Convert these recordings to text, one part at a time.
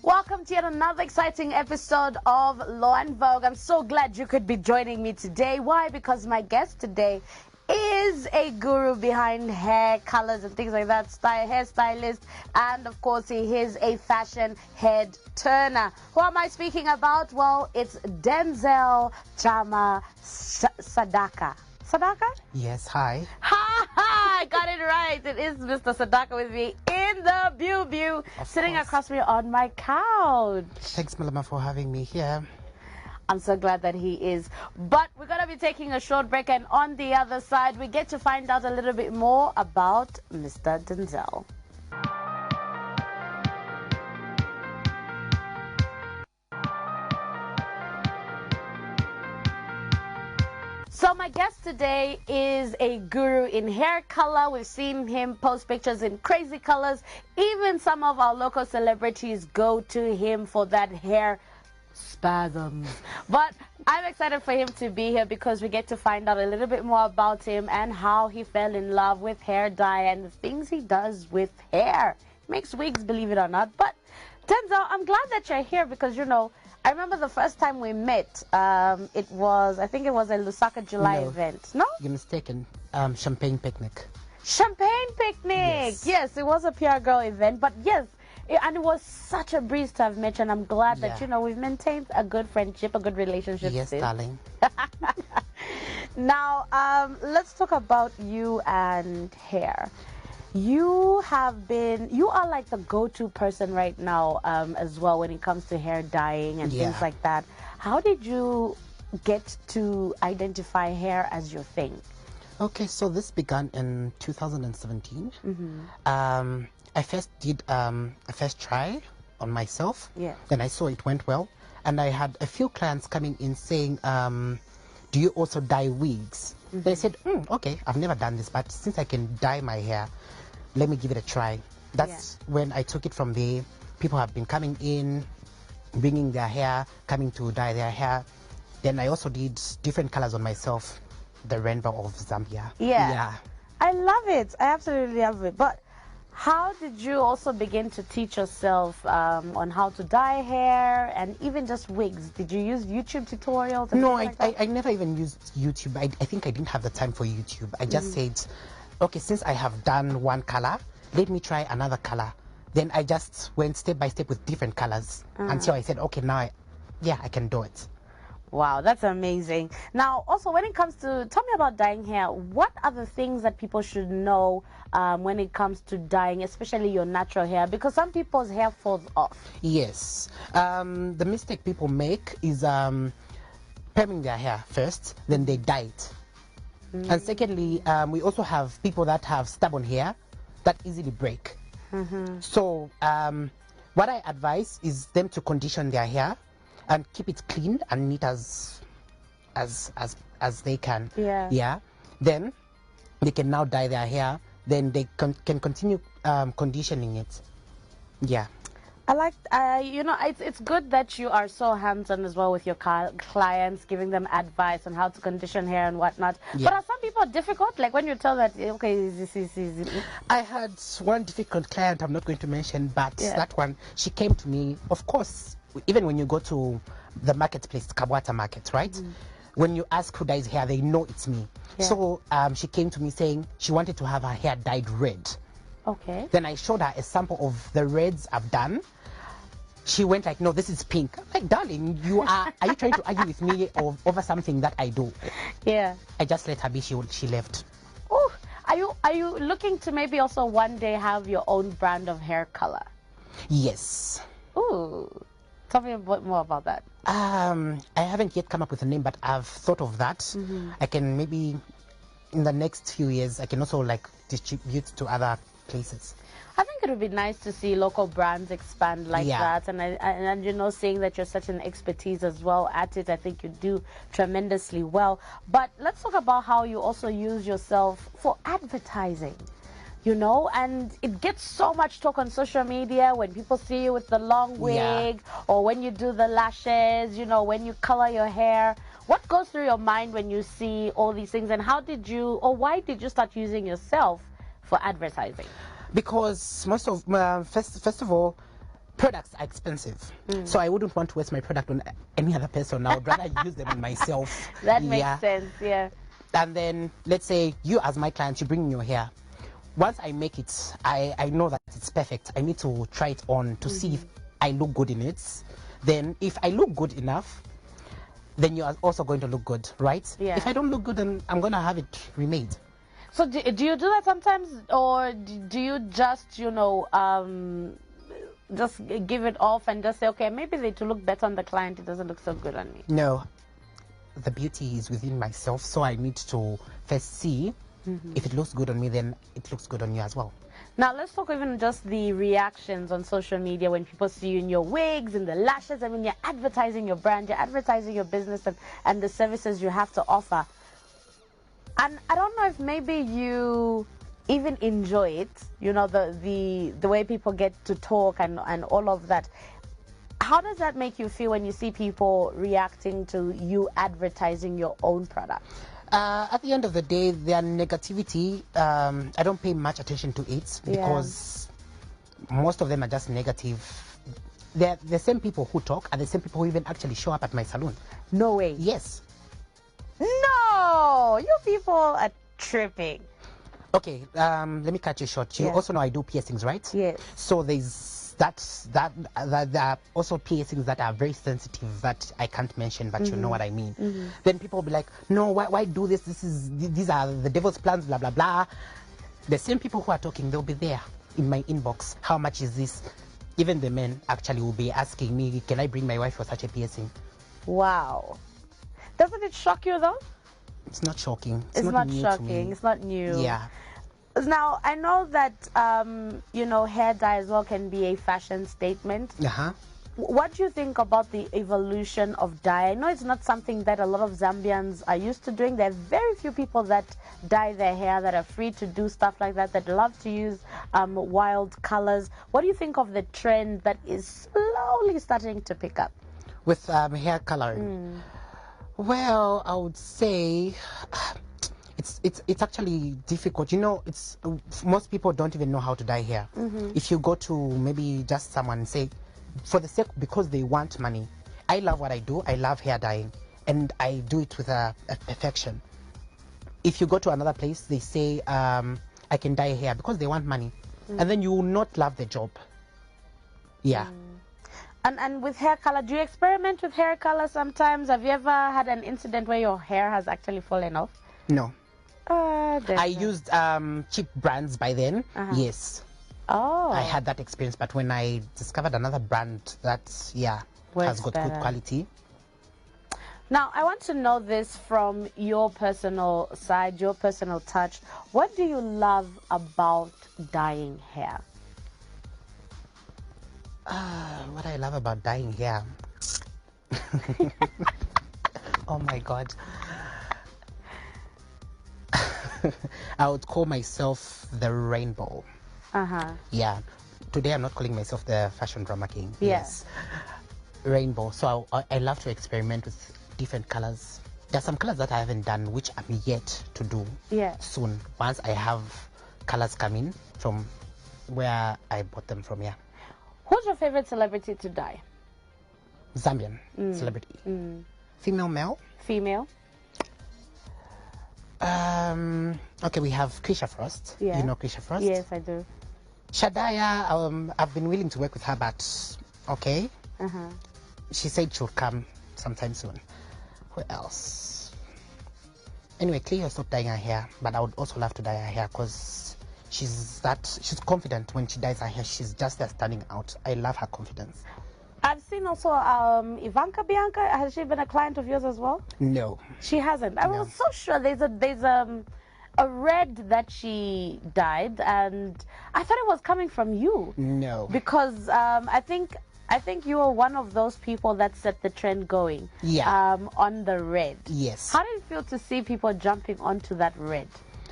Welcome to yet another exciting episode of Law and Vogue. I'm so glad you could be joining me today. Why? Because my guest today is a guru behind hair colors and things like that, hairstylist, and of course he is a fashion head turner. Who am I speaking about? Well, it's Denzel Chama Sadaka. Sadaka? Yes, hi. Ha! I got it right. It is Mr. Sadaka with me in the View, sitting across me on my couch. Thanks, Malama, for having me here. I'm so glad that he is. But we're going to be taking a short break, and on the other side, we get to find out a little bit more about Mr. Denzel. So my guest today is a guru in hair color. We've seen him post pictures in crazy colors. Even some of our local celebrities go to him for that hair spasms. But I'm excited for him to be here because we get to find out a little bit more about him and how he fell in love with hair dye and the things he does with hair. Makes wigs, believe it or not. But Denzel, I'm glad that you're here because, you know, I remember the first time we met, I think it was a Lusaka July event. No? You're mistaken. Champagne picnic. Champagne picnic! Yes, it was a PR Girl event, but yes, and it was such a breeze to have met you, and I'm glad that, you know, we've maintained a good friendship, a good relationship. Yes, darling. Now, let's talk about you and hair. You are like the go-to person right now as well when it comes to hair dyeing and things like that. How did you get to identify hair as your thing? Okay, so this began in 2017. I first did a first try on myself. Yeah. Then I saw it went well. And I had a few clients coming in saying, do you also dye wigs? They said, okay, I've never done this, but since I can dye my hair, let me give it a try. That's when I took it from there. People have been coming in, bringing their hair, coming to dye their hair. Then I also did different colors on myself, the rainbow of Zambia. Yeah. I love it. I absolutely love it. But how did you also begin to teach yourself on how to dye hair and even just wigs? Did you use YouTube tutorials? No, I never even used YouTube. I think I didn't have the time for YouTube. I just said, okay, since I have done one color, let me try another color. Then I just went step by step with different colors until I said, okay, now I can do it. Wow, that's amazing. Now, also, when it comes to, tell me about dyeing hair. What are the things that people should know when it comes to dyeing, especially your natural hair? Because some people's hair falls off. Yes. The mistake people make is perming their hair first, then they dye it. And secondly, we also have people that have stubborn hair that easily break. So what I advise is them to condition their hair and keep it clean and neat as they can. Yeah. Then they can now dye their hair. Then they can continue conditioning it. Yeah. I like, you know, it's good that you are so hands-on as well with your clients, giving them advice on how to condition hair and whatnot. But are some people difficult? Like when you tell that, okay, this is... I had one difficult client I'm not going to mention, but that one, she came to me, of course, even when you go to the marketplace, Kabwata market, right? When you ask who dyes hair, they know it's me. So she came to me saying she wanted to have her hair dyed red. Okay. Then I showed her a sample of the reds I've done. She went like, no, this is pink. I'm like, darling, are you trying to argue with me over something that I do? Yeah. I just let her be. She left. Oh, are you looking to maybe also one day have your own brand of hair color? Yes. Ooh. Tell me a bit more about that. I haven't yet come up with a name, but I've thought of that. I can maybe, in the next few years, I can also like distribute to other places. I think it would be nice to see local brands expand like that, and you know, seeing that you're such an expertise as well at it, I think you do tremendously well. But let's talk about how you also use yourself for advertising. You know, and it gets so much talk on social media when people see you with the long wig or when you do the lashes, you know, when you color your hair. What goes through your mind when you see all these things, and how did you, or why did you start using yourself for advertising? Because most of, first of all, products are expensive, so I wouldn't want to waste my product on any other person. I would rather use them on myself. That makes sense, yeah. And then let's say you as my client, you bring in your hair. Once I make it, I know that it's perfect. I need to try it on to see if I look good in it. Then if I look good enough, then you are also going to look good, right? Yeah. If I don't look good, then I'm going to have it remade. So do you do that sometimes, or do you just, you know, just give it off and just say, okay, maybe to look better on the client, it doesn't look so good on me? No, the beauty is within myself, so I need to first see if it looks good on me, then it looks good on you as well. Now let's talk even just the reactions on social media when people see you in your wigs and the lashes. I mean, you're advertising your brand, you're advertising your business and the services you have to offer. And I don't know if maybe you even enjoy it, you know, the way people get to talk and all of that. How does that make you feel when you see people reacting to you advertising your own product? At the end of the day, their negativity, I don't pay much attention to it because most of them are just negative. They're the same people who talk are the same people who even actually show up at my salon. No way. Yes. No, you people are tripping. Okay, let me cut you short. You also know I do piercings, right? Yes. So there's that there are also piercings that are very sensitive that I can't mention, but you know what I mean. Then people will be like, no, why do this? These are the devil's plans, blah blah blah. The same people who are talking, they'll be there in my inbox. How much is this? Even the men actually will be asking me, can I bring my wife for such a piercing? Wow. Doesn't it shock you though? It's not shocking. It's not shocking. It's not new. Yeah. Now, I know that, you know, hair dye as well can be a fashion statement. What do you think about the evolution of dye? I know it's not something that a lot of Zambians are used to doing. There are very few people that dye their hair, that are free to do stuff like that, that love to use wild colors. What do you think of the trend that is slowly starting to pick up? With hair coloring? Well, I would say it's actually difficult. You know, it's most people don't even know how to dye hair. If you go to maybe just someone and say, for the sake, because they want money. I love what I do. I love hair dyeing, and I do it with a perfection. If you go to another place, they say I can dye hair because they want money, and then you will not love the job. Yeah. And with hair color, do you experiment with hair color sometimes? Have you ever had an incident where your hair has actually fallen off? No. I used cheap brands by then. Yes. Oh. I had that experience, but when I discovered another brand that, has got good quality. Now, I want to know this from your personal side, your personal touch. What do you love about dyeing hair? What I love about dyeing hair. Oh my God. I would call myself the rainbow. Yeah. Today I'm not calling myself the fashion drama king. Yes. Rainbow. So I love to experiment with different colors. There are some colors that I haven't done, which I'm yet to do soon. Once I have colors coming from where I bought them from, Who's your favorite celebrity to dye? Zambian celebrity. Female, male? Female. Okay, we have Krisha Frost. You know Krisha Frost? Yes, I do. Shadaya, I've been willing to work with her, but okay. She said she'll come sometime soon. Who else? Anyway, Cleo stopped dyeing her hair, but I would also love to dye her hair because she's confident when she dyes her hair. She's just there standing out. I love her confidence. I've seen also Ivanka Bianca. Has she been a client of yours as well? No. She hasn't. I was so sure there's a red that she dyed, and I thought it was coming from you. No. Because I think you were one of those people that set the trend going. On the red. Yes. How did it feel to see people jumping onto that red?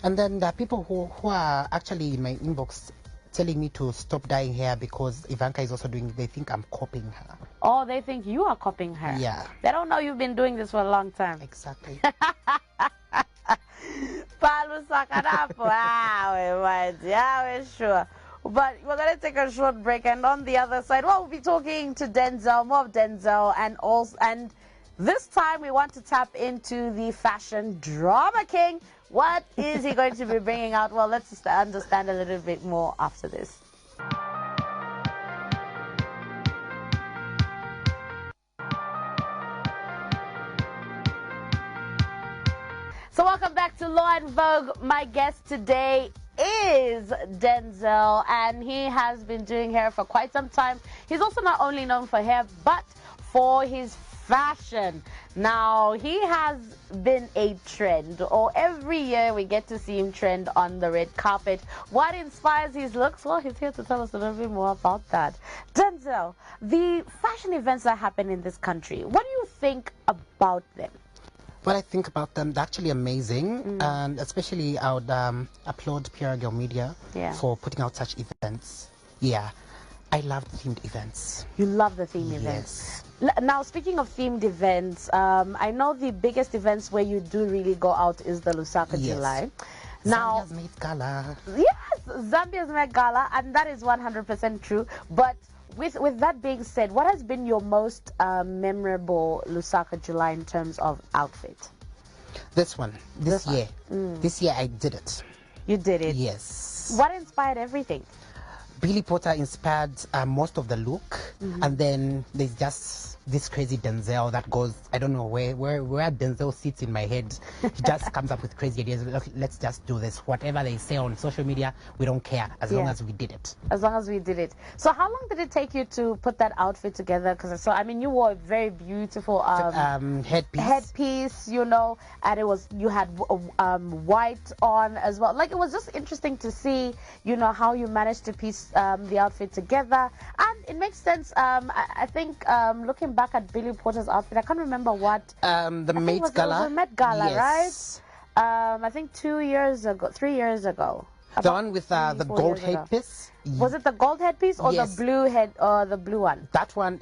And then there are people who are actually in my inbox telling me to stop dyeing hair because Ivanka is also doing it. They think I'm copying her. Oh, they think you are copying her. Yeah. They don't know you've been doing this for a long time. Exactly. Sure. But we're going to take a short break, and on the other side, well, we'll be talking to Denzel, more of Denzel, and this time we want to tap into the fashion drama king. What is he going to be bringing out? Well, let's understand a little bit more after this. So welcome back to Law and Vogue. My guest today is Denzel, and he has been doing hair for quite some time. He's also not only known for hair, but for his fashion. Now, he has been a trend, or every year we get to see him trend on the red carpet. What inspires his looks? Well, he's here to tell us a little bit more about that. Denzel, the fashion events that happen in this country, what do you think about them? What I think about them, they're actually amazing, and especially I would applaud PR Girl Media for putting out such events. Yeah, I love themed events. You love the themed events? Now, speaking of themed events, I know the biggest events where you do really go out is the Lusaka July. Now, Zambia's Met Gala. Yes, Zambia's Met Gala, and that is 100% true. But with that being said, what has been your most memorable Lusaka July in terms of outfit? This year. This year I did it. You did it? Yes. What inspired everything? Billy Porter inspired most of the look, and then there's just this crazy Denzel that goes, I don't know where Denzel sits in my head. He just comes up with crazy ideas. Look, let's just do this. Whatever they say on social media, we don't care as long as we did it. As long as we did it. So how long did it take you to put that outfit together? Because I mean, you wore a very beautiful headpiece, you know, and you had white on as well. Like, it was just interesting to see, you know, how you managed to piece the outfit together, and it makes sense. I think looking back at Billy Porter's outfit, I can't remember what the Met Gala. It was the Met Gala, yes. Right? I think 3 years ago. The one with the gold headpiece. Was it the gold headpiece or the blue the blue one? That one,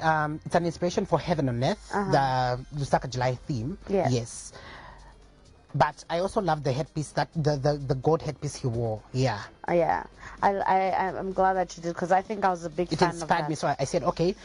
it's an inspiration for Heaven on Earth, the Lusaka July theme. Yeah. Yes. But I also love the headpiece, that the gold headpiece he wore. Yeah. Yeah. I'm glad that you did, because I think I was a big fan of that. It inspired me, so I said, okay,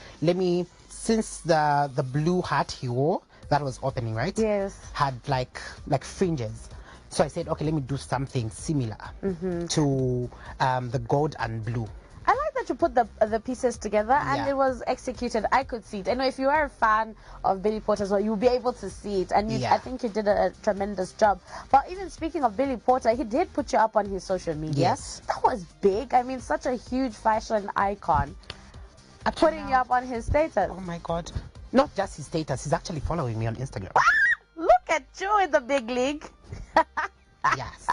since the blue hat he wore, that was opening, right? Yes. Had like fringes. So I said, okay, let me do something similar to the gold and blue. I like that you put the pieces together, and it was executed. I could see it. And if you are a fan of Billy Porter as well, you'll be able to see it. And I think you did a tremendous job. But even speaking of Billy Porter, he did put you up on his social media. Yes. That was big. I mean, such a huge fashion icon. Putting you up on his status. Oh my God. Not just his status, he's actually following me on Instagram. Look at you in the big league. Yes.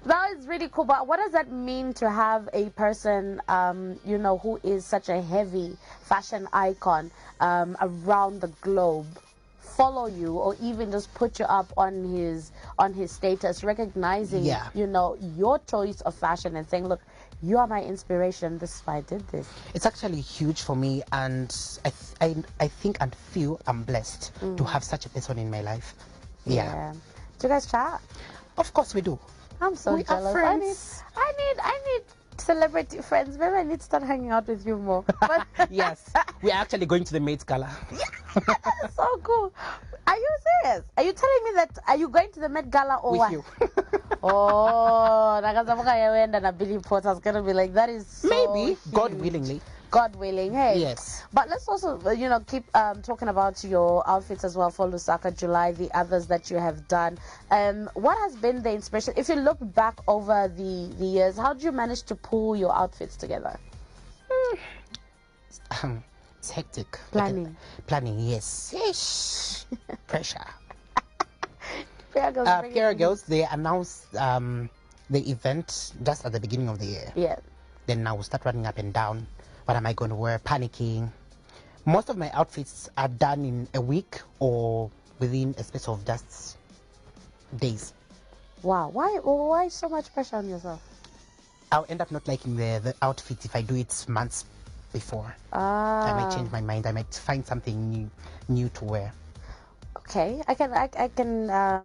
That is really cool. But what does that mean to have a person, you know, who is such a heavy fashion icon around the globe follow you, or even just put you up on his status, recognizing, you know, your choice of fashion and saying, look, you are my inspiration. This is why I did this. It's actually huge for me, and I think and feel I'm blessed to have such a person in my life. Yeah. Do you guys chat? Of course we do. I'm so jealous. I need celebrity friends. Maybe I need to start hanging out with you more. Yes, we're actually going to the Met Gala. That's so cool. Are you serious? Are you telling me that? Are you going to the Met Gala or with what? You? Oh, and Billy Porter's gonna be like, that is so maybe huge. God willingly. God willing, hey. Yes. But let's also, you know, keep talking about your outfits as well for Lusaka July, the others that you have done. What has been the inspiration? If you look back over the years, how did you manage to pull your outfits together? It's hectic. Planning. Planning, yes. Yes. Pressure. PR Girls, they announced the event just at the beginning of the year. Yeah. Then now we start running up and down. What am I going to wear? Panicking. Most of my outfits are done in a week or within a space of just days. Wow. Why so much pressure on yourself? I'll end up not liking the outfit if I do it months before. I might change my mind. I might find something new to wear. Okay. I can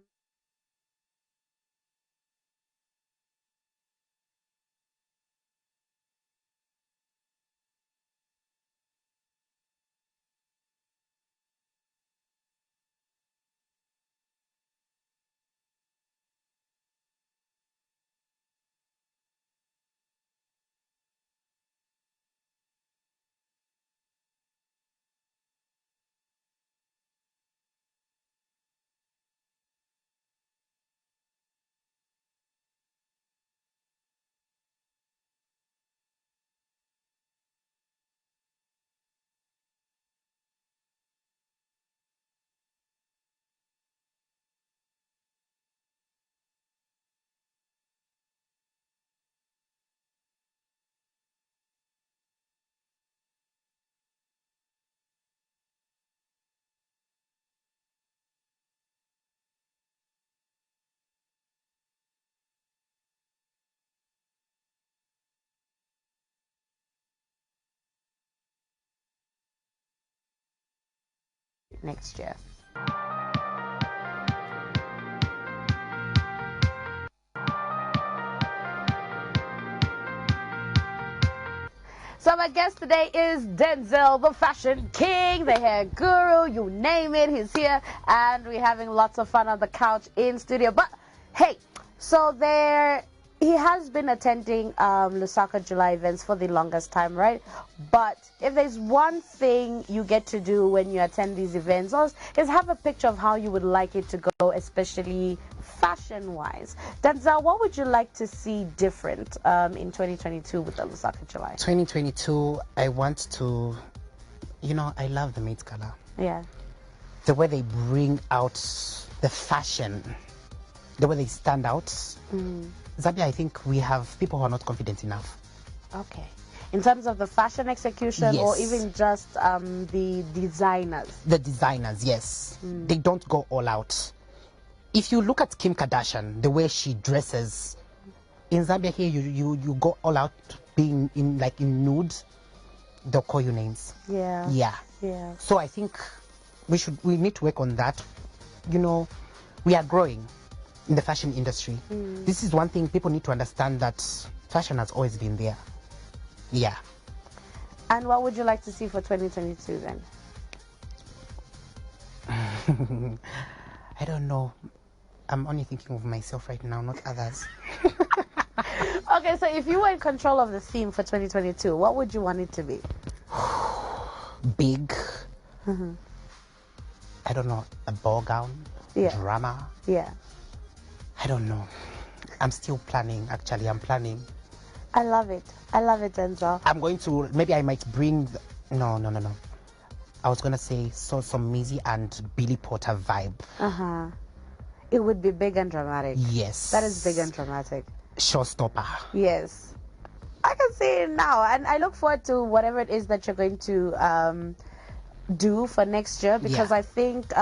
next year. So my guest today is Denzel, the fashion king, the hair guru, you name it, he's here, and we're having lots of fun on the couch in studio. But hey, so he has been attending Lusaka July events for the longest time, right? But if there's one thing you get to do when you attend these events is have a picture of how you would like it to go, especially fashion-wise. Denzel, what would you like to see different in 2022 with the Lusaka July? 2022, I want to, I love the Met Gala. Yeah. The way they bring out the fashion, the way they stand out. Zambia, I think we have people who are not confident enough. Okay. In terms of the fashion execution, yes. Or even just the designers? The designers, yes. They don't go all out. If you look at Kim Kardashian, the way she dresses, in Zambia here, you go all out being in nude, they'll call you names. Yeah. Yeah. Yeah. So I think we need to work on that. We are growing in the fashion industry. This is one thing people need to understand, that fashion has always been there. Yeah. And what would you like to see for 2022 then? I don't know. I'm only thinking of myself right now, not others. Okay, so if you were in control of the theme for 2022, what would you want it to be? Big. I don't know, a ball gown, drama. Yeah. I don't know. I'm still planning, actually. I'm planning. I love it. I love it, Denzel. I'm going to, maybe I might bring, no. I was going to say some Mizzy and Billy Porter vibe. It would be big and dramatic. Yes. That is big and dramatic. Showstopper. Yes. I can see it now. And I look forward to whatever it is that you're going to do for next year, because I think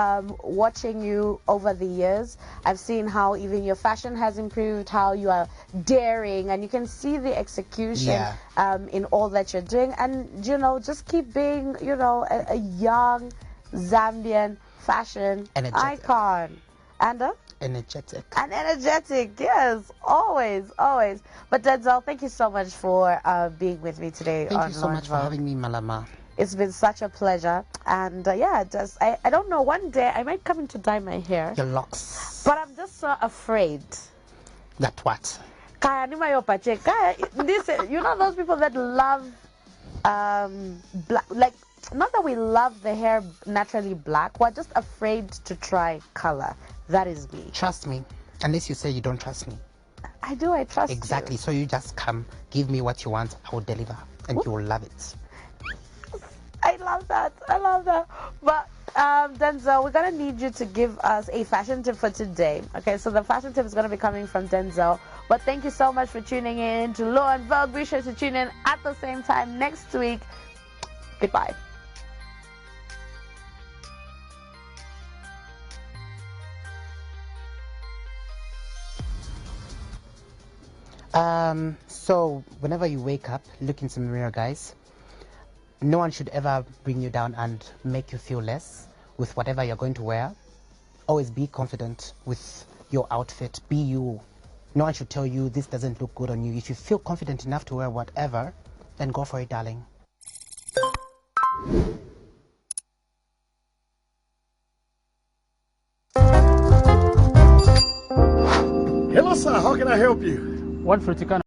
watching you over the years, I've seen how even your fashion has improved, how you are daring, and you can see the execution in all that you're doing. And just keep being a young Zambian fashion icon. And energetic, yes, always. But Denzel, thank you so much for being with me today. Thank you so much for having me, Malama. It's been such a pleasure. And I don't know, one day I might come in to dye my hair. Your locks. But I'm just so afraid. That what? Those people that love black, like, not that we love the hair naturally black, we're just afraid to try color. That is me. Trust me. Unless you say you don't trust me. I do, I trust you. Exactly. So you just come, give me what you want, I will deliver, and you will love it. I love that. But Denzel, we're going to need you to give us a fashion tip for today. Okay, so the fashion tip is going to be coming from Denzel. But thank you so much for tuning in to Law and Vogue. Be sure to tune in at the same time next week. Goodbye. So whenever you wake up, look into the mirror, guys. No one should ever bring you down and make you feel less with whatever you're going to wear. Always be confident with your outfit. Be you. No one should tell you this doesn't look good on you. If you feel confident enough to wear whatever, then go for it, darling. Hello, sir. How can I help you? One fruticcano.